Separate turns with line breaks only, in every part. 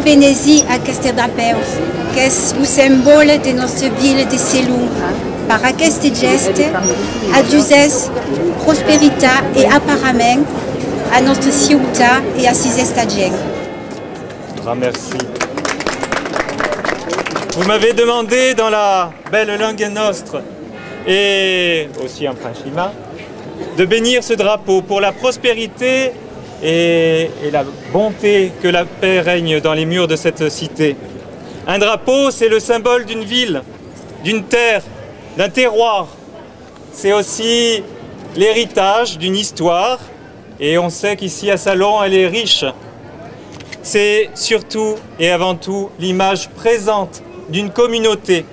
Benezi aquest drapeu, que és el símbol de nostra vila de Selon. Per aquest gest, adduces prosperitat et apparament à notre ciutat et à ses estadiens.
Merci. Vous m'avez demandé dans la belle langue nostre et aussi en franchima de bénir ce drapeau pour la prospérité et la bonté, que la paix règne dans les murs de cette cité. Un drapeau, c'est le symbole d'une ville, d'une terre, d'un terroir. C'est aussi l'héritage d'une histoire et on sait qu'ici à Salon, elle est riche. C'est surtout et avant tout l'image présente d'une communauté.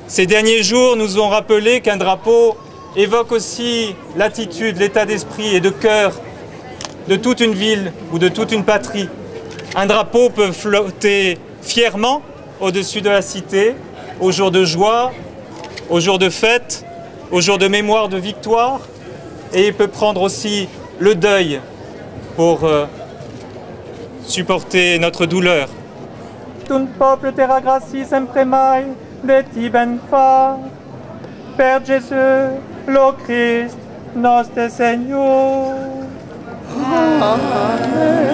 Ces derniers jours nous ont rappelé qu'un drapeau évoque aussi l'attitude, l'état d'esprit et de cœur de toute une ville ou de toute une patrie. Un drapeau peut flotter fièrement au-dessus de la cité, aux jours de joie, aux jours de fête, aux jours de mémoire de victoire, et il peut prendre aussi le deuil pour supporter notre douleur. Un peuple terra gracie sempre mai de ti ben fa, per Jésus, le Christ, notre Seigneur. Amen.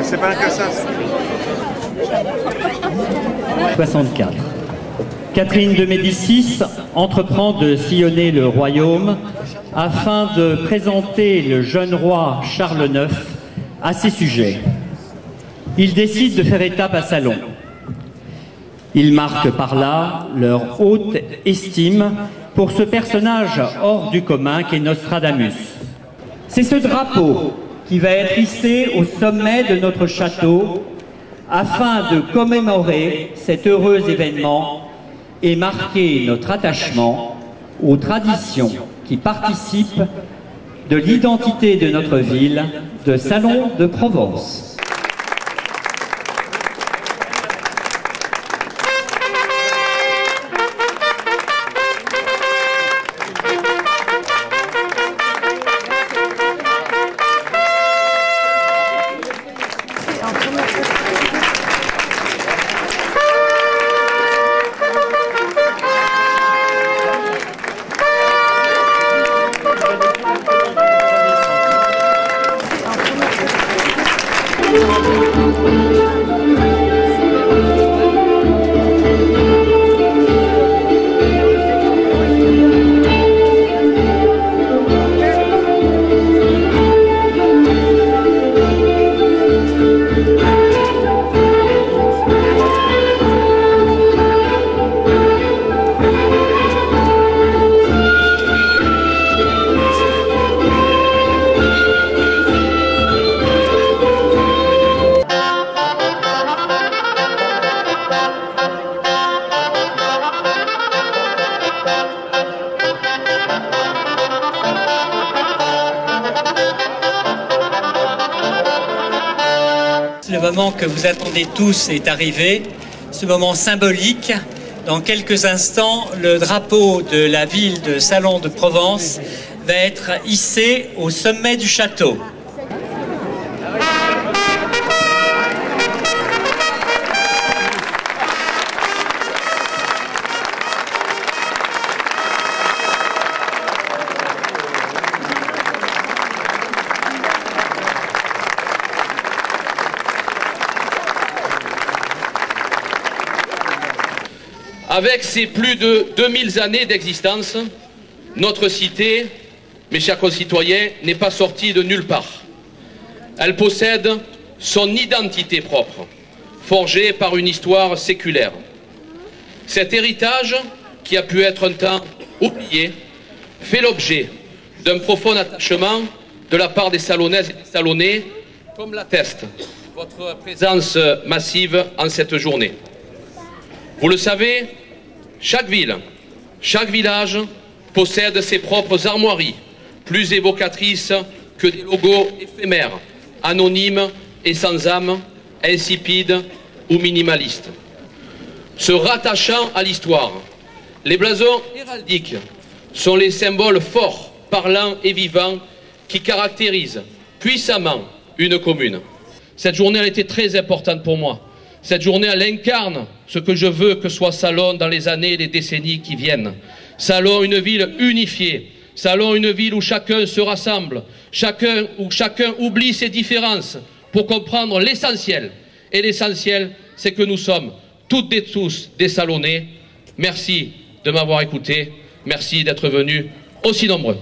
C'est pas que ça.
64. Catherine de Médicis entreprend de sillonner le royaume afin de présenter le jeune roi Charles IX à ses sujets. Il décide de faire étape à Salon. Il marque par là leur haute estime pour ce personnage hors du commun qu'est Nostradamus. C'est ce drapeau qui va être hissé au sommet de notre château afin de commémorer cet heureux événement et marquer notre attachement aux traditions qui participent de l'identité de notre ville de Salon de Provence.
Le moment que vous attendez tous est arrivé, ce moment symbolique. Dans quelques instants, le drapeau de la ville de Salon de Provence va être hissé au sommet du château.
Avec ses plus de 2000 années d'existence, notre cité, mes chers concitoyens, n'est pas sortie de nulle part. Elle possède son identité propre, forgée par une histoire séculaire. Cet héritage, qui a pu être un temps oublié, fait l'objet d'un profond attachement de la part des Salonnaises et des Salonnais, comme l'atteste votre présence massive en cette journée. Vous le savez, chaque ville, chaque village possède ses propres armoiries, plus évocatrices que des logos éphémères, anonymes et sans âme, insipides ou minimalistes. Se rattachant à l'histoire, les blasons héraldiques sont les symboles forts, parlants et vivants qui caractérisent puissamment une commune. Cette journée a été très importante pour moi. Cette journée, elle incarne ce que je veux que soit Salon dans les années et les décennies qui viennent. Salon, une ville unifiée. Salon, une ville où chacun se rassemble, où chacun oublie ses différences pour comprendre l'essentiel. Et l'essentiel, c'est que nous sommes toutes et tous des Salonnais. Merci de m'avoir écouté. Merci d'être venus aussi nombreux.